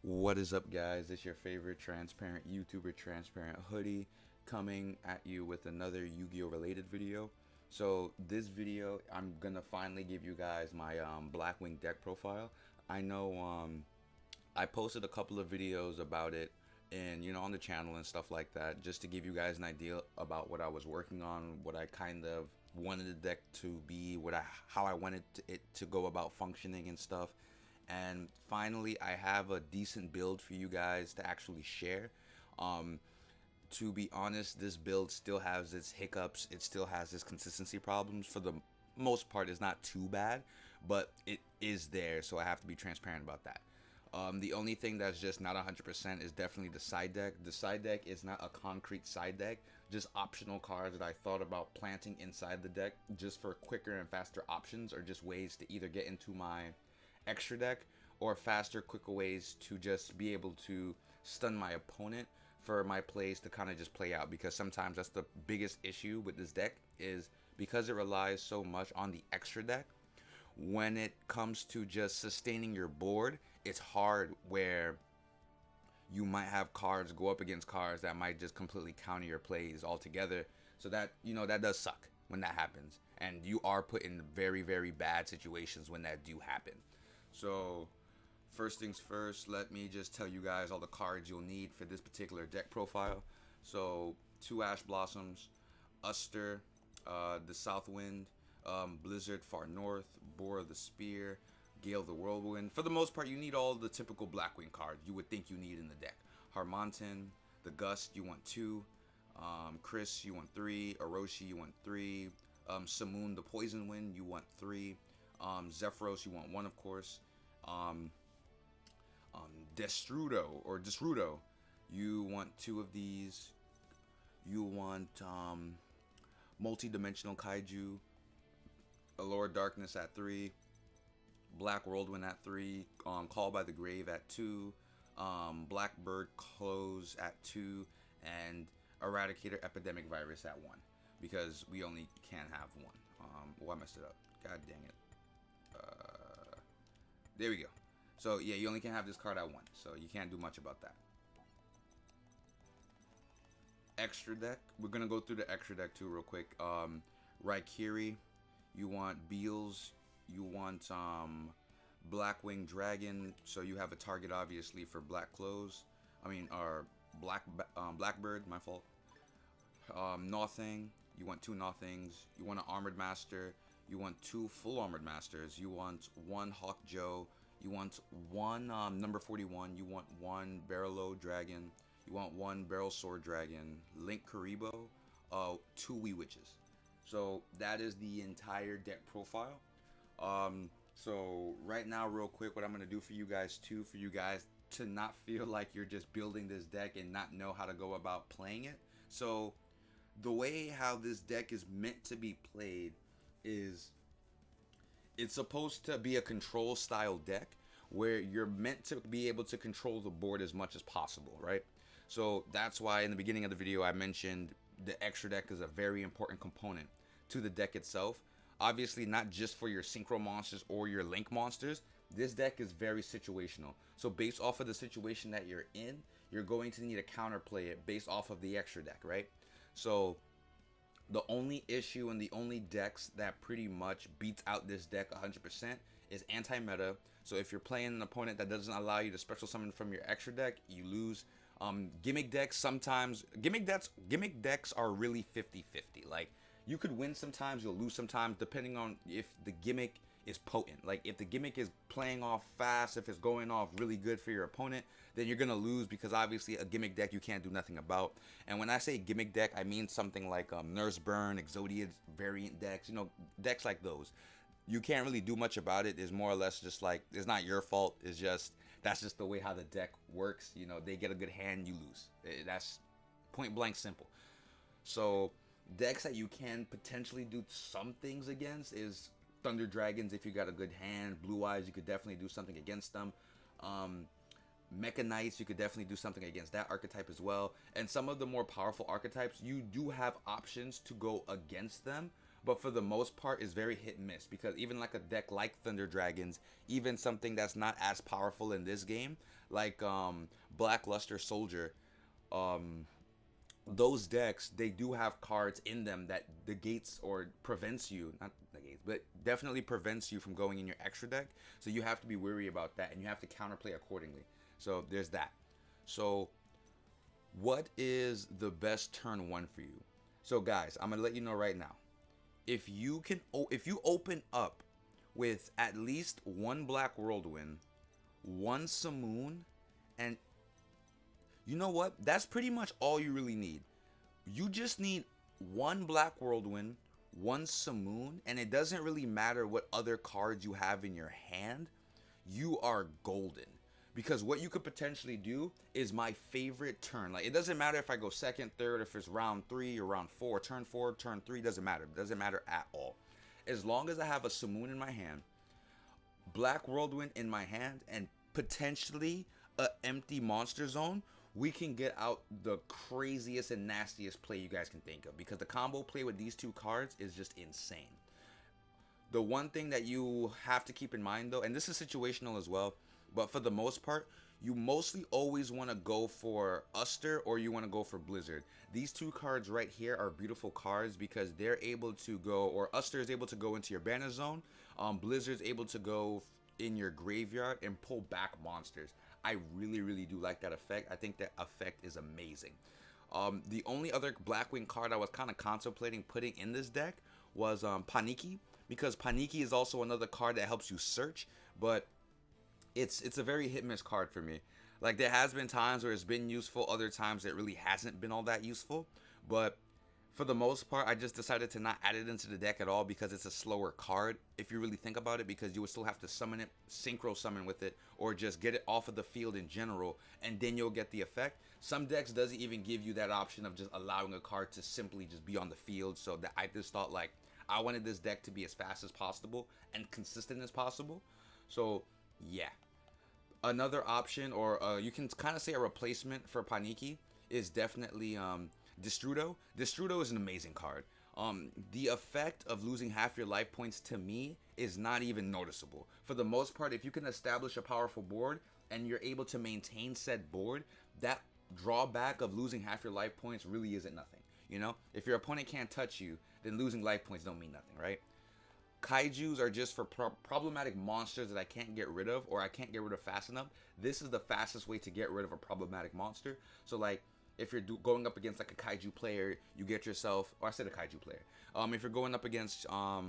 What is up, guys? It's your favorite transparent YouTuber, Transparent Hoodie, coming at you with another Yu-Gi-Oh related video. So this video, I'm gonna finally give you guys my Blackwing deck profile. I know I posted a couple of videos about it and on the channel and stuff like that, just to give you guys an idea about what I was working on, what I kind of wanted the deck to be, how I wanted it to go about functioning and stuff. And finally, I have a decent build for you guys to actually share. um to be honest, this build still has its hiccups, it still has its consistency problems. For the most part, it's not too bad, but it is there, so I have to be transparent about that. The only thing that's just not 100% is definitely the side deck. The side deck is not a concrete side deck, just optional cards that I thought about planting inside the deck just for quicker and faster options, or just ways to either get into my extra deck, or faster, quicker ways to just be able to stun my opponent for my plays to kind of just play out. Because sometimes that's the biggest issue with this deck, is because it relies so much on the extra deck. When it comes to just sustaining your board, it's hard, where you might have cards go up against cards that might just completely counter your plays altogether. So that, that does suck when that happens, and you are put in very, very bad situations when that do happen. So first things first, let me just tell you guys all the cards you'll need for this particular deck profile. So 2 Ash Blossoms, Uster, the Southwind, Blizzard Far North, Boar the Spear, Gale the Whirlwind. For the most part, you need all the typical Blackwing cards you would think you need in the deck. Harmonton, the Gust, you want 2. Chris, you want 3. Orochi, you want 3. Simoon, the Poison Wind, you want 3. Zephyros, you want 1, of course. Destrudo, you want 2 of these. You want Multi-Dimensional Kaiju, Allure Darkness at 3, Black Whirlwind at 3, Call by the Grave at 2, Blackbird Close at 2, and Eradicator Epidemic Virus at 1, because we only can have 1. I messed it up. God dang it. There we go. So yeah, you only can have this card at 1, so you can't do much about that. Extra deck, we're gonna go through the extra deck too real quick. Raikiri, you want Beals, you want Blackwing Dragon, so you have a target obviously for Black Clothes. Or Blackbird, my fault. Nothing, you want 2 Nothings. You want an Armored Master. You want 2 Full Armored Masters. You want 1 Hawk Joe. You want 1 number 41. You want 1 Barrel Dragon. You want 1 Barrel Sword Dragon. Link Karibo. 2 Wee Witches. So that is the entire deck profile. So right now, real quick, what I'm gonna do for you guys too, for you guys to not feel like you're just building this deck and not know how to go about playing it. So the way how this deck is meant to be played is, it's supposed to be a control style deck where you're meant to be able to control the board as much as possible, right? So that's why in the beginning of the video I mentioned the extra deck is a very important component to the deck itself. Obviously not just for your synchro monsters or your link monsters. This deck is very situational. So based off of the situation that you're in, you're going to need to counterplay it based off of the extra deck, right? So the only issue and the only decks that pretty much beats out this deck 100% is anti-meta. So if you're playing an opponent that doesn't allow you to special summon from your extra deck, you lose. Gimmick decks, sometimes gimmick decks are really 50-50. Like, you could win sometimes, you'll lose sometimes, depending on if the gimmick is potent. Like, if the gimmick is playing off fast, if it's going off really good for your opponent, then you're gonna lose, because obviously a gimmick deck you can't do nothing about. And when I say gimmick deck, I mean something like Nurse Burn, Exodia variant decks, decks like those. You can't really do much about it. It's more or less just like, it's not your fault. It's just, that's just the way how the deck works. They get a good hand, you lose. That's point blank simple. So decks that you can potentially do some things against is Thunder Dragons. If you got a good hand, Blue Eyes, you could definitely do something against them. Mecha Knights, you could definitely do something against that archetype as well. And some of the more powerful archetypes, you do have options to go against them. but for the most part is very hit and miss, because even like a deck like Thunder Dragons, even something that's not as powerful in this game, like Black Luster Soldier, um, those decks, they do have cards in them that negates or prevents you, not negates, but definitely prevents you from going in your extra deck. So you have to be wary about that, and you have to counterplay accordingly. So there's that. So what is the best turn one for you? So guys, I'm gonna let you know right now. If you can, if you open up with at least one Black Whirlwind, one Simoon, and you know what? That's pretty much all you really need. You just need one Black Whirlwind, one Simoon, and it doesn't really matter what other cards you have in your hand. You are golden. Because what you could potentially do is my favorite turn. Like, it doesn't matter if I go second, third, if it's round 3 or round 4, turn 4, turn 3, doesn't matter. It doesn't matter at all. As long as I have a Simoon in my hand, Black Whirlwind in my hand, and potentially a empty monster zone, we can get out the craziest and nastiest play you guys can think of, because the combo play with these two cards is just insane. The one thing that you have to keep in mind though, and this is situational as well, but for the most part, you mostly always want to go for Uster or you want to go for Blizzard. These two cards right here are beautiful cards because they're able to go, or Uster is able to go into your banner zone. Blizzard's able to go in your graveyard and pull back monsters. I really, really do like that effect. I think that effect is amazing. The only other Blackwing card I was kind of contemplating putting in this deck was Paniki, because Paniki is also another card that helps you search, but it's a very hit-miss card for me. Like, there has been times where it's been useful, other times it really hasn't been all that useful, but for the most part, I just decided to not add it into the deck at all because it's a slower card, if you really think about it, because you would still have to summon it, synchro summon with it, or just get it off of the field in general, and then you'll get the effect. Some decks doesn't even give you that option of just allowing a card to simply just be on the field, so that I just thought, like, I wanted this deck to be as fast as possible and consistent as possible. So, yeah. Another option, or you can kind of say a replacement for Paniki, is definitely Destrudo. Destrudo is an amazing card. The effect of losing half your life points to me is not even noticeable. For the most part, if you can establish a powerful board and you're able to maintain said board, that drawback of losing half your life points really isn't nothing. You know, if your opponent can't touch you, then losing life points don't mean nothing, right? Kaijus are just for problematic monsters that I can't get rid of, or I can't get rid of fast enough. This is the fastest way to get rid of a problematic monster. So, like, if you're going up against like a Kaiju player, you get yourself, or I said a Kaiju player. If you're going up against a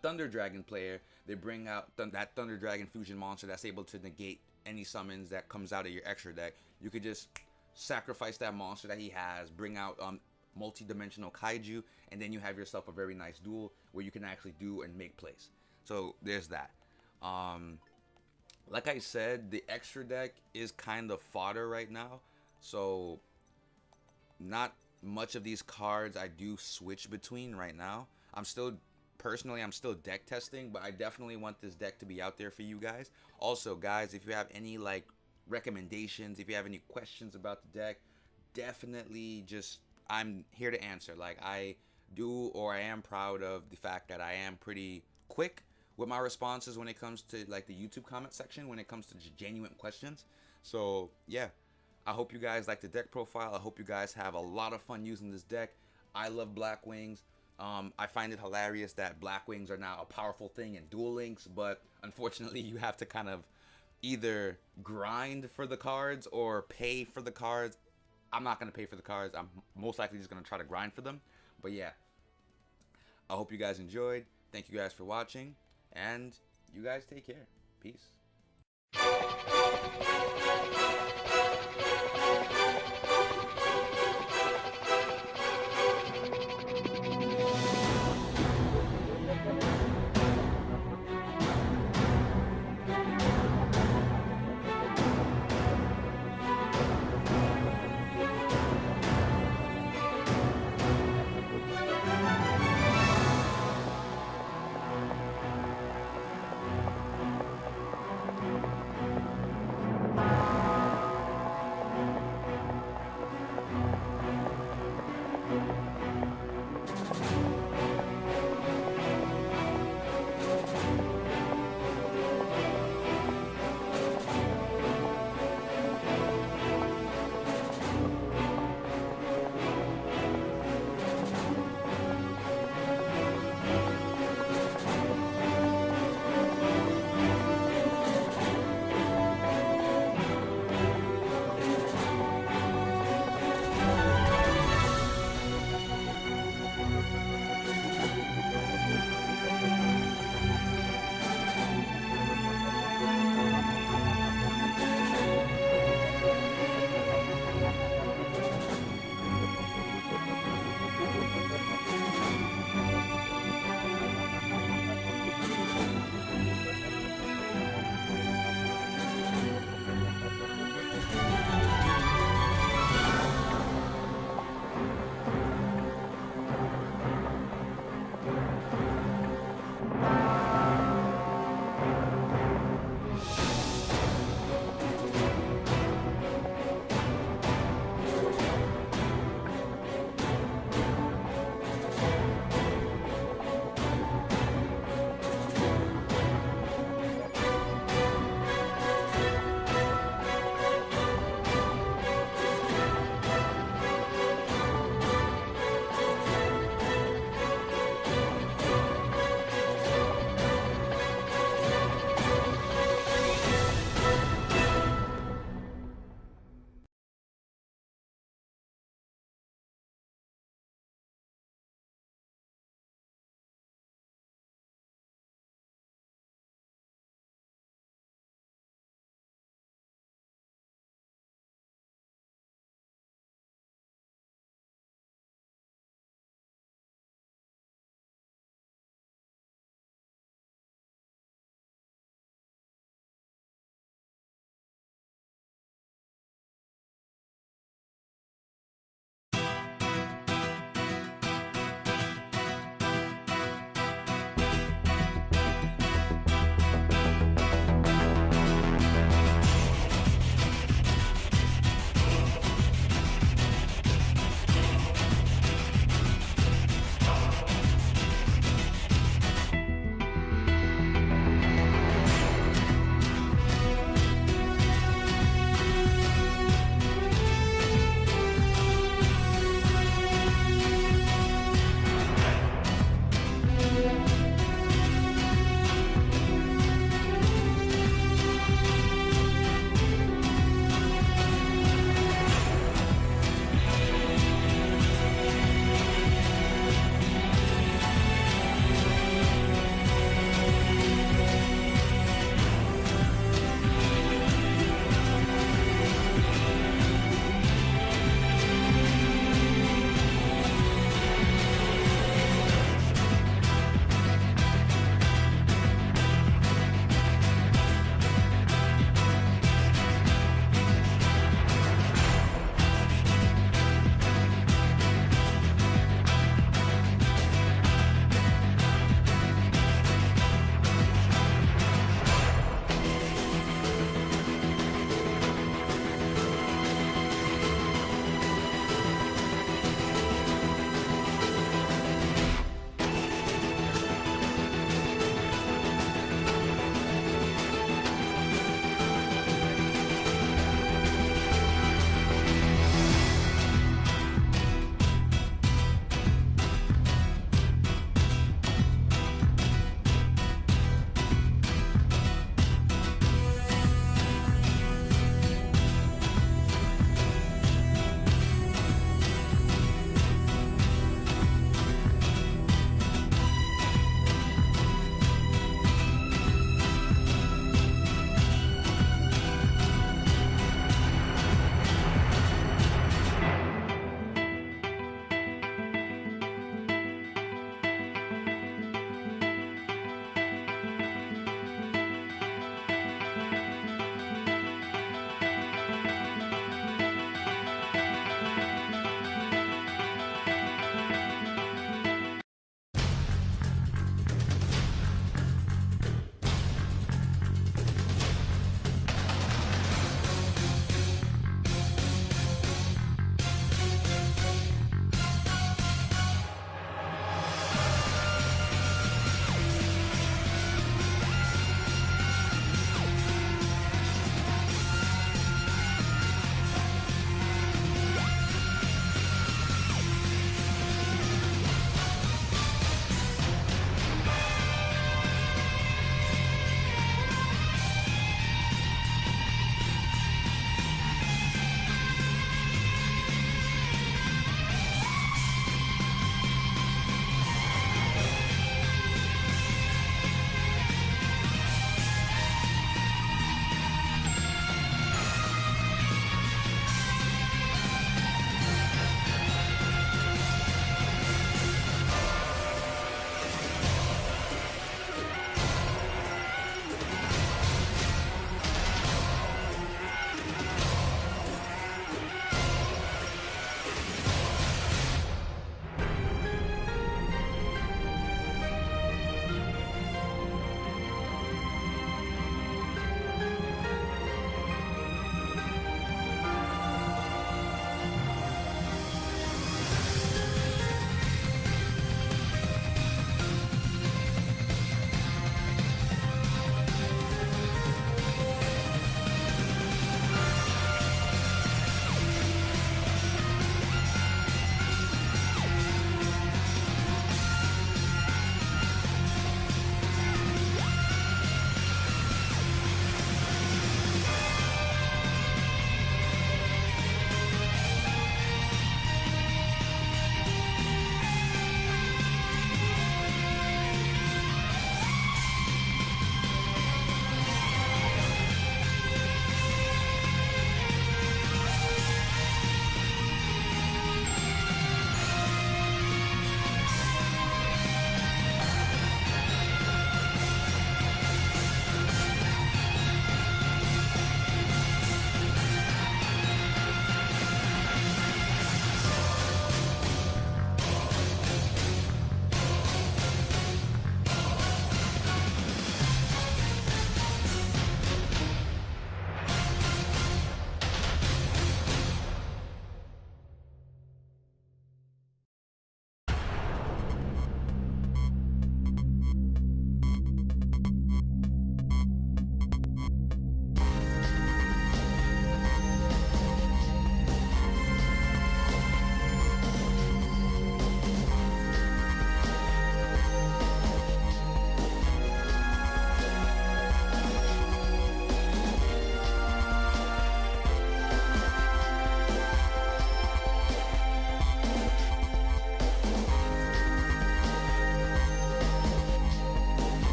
Thunder Dragon player, they bring out that Thunder Dragon fusion monster that's able to negate any summons that comes out of your extra deck. You could just sacrifice that monster that he has, bring out multi-dimensional Kaiju, and then you have yourself a very nice duel where you can actually do and make plays. So there's that. Like I said, the extra deck is kind of fodder right now, so not much of these cards I do switch between right now. I'm still deck testing, but I definitely want this deck to be out there for you guys. Also, guys, if you have any like recommendations, if you have any questions about the deck, definitely just, I'm here to answer. Like, I do, or I am proud of the fact that I am pretty quick with my responses when it comes to like the YouTube comment section, when it comes to genuine questions. So yeah, I hope you guys like the deck profile. I hope you guys have a lot of fun using this deck. I love Blackwings. I find it hilarious that Blackwings are now a powerful thing in Duel Links, but unfortunately you have to kind of either grind for the cards or pay for the cards. I'm not going to pay for the cards. I'm most likely just going to try to grind for them. But yeah, I hope you guys enjoyed. Thank you guys for watching, and you guys take care. Peace.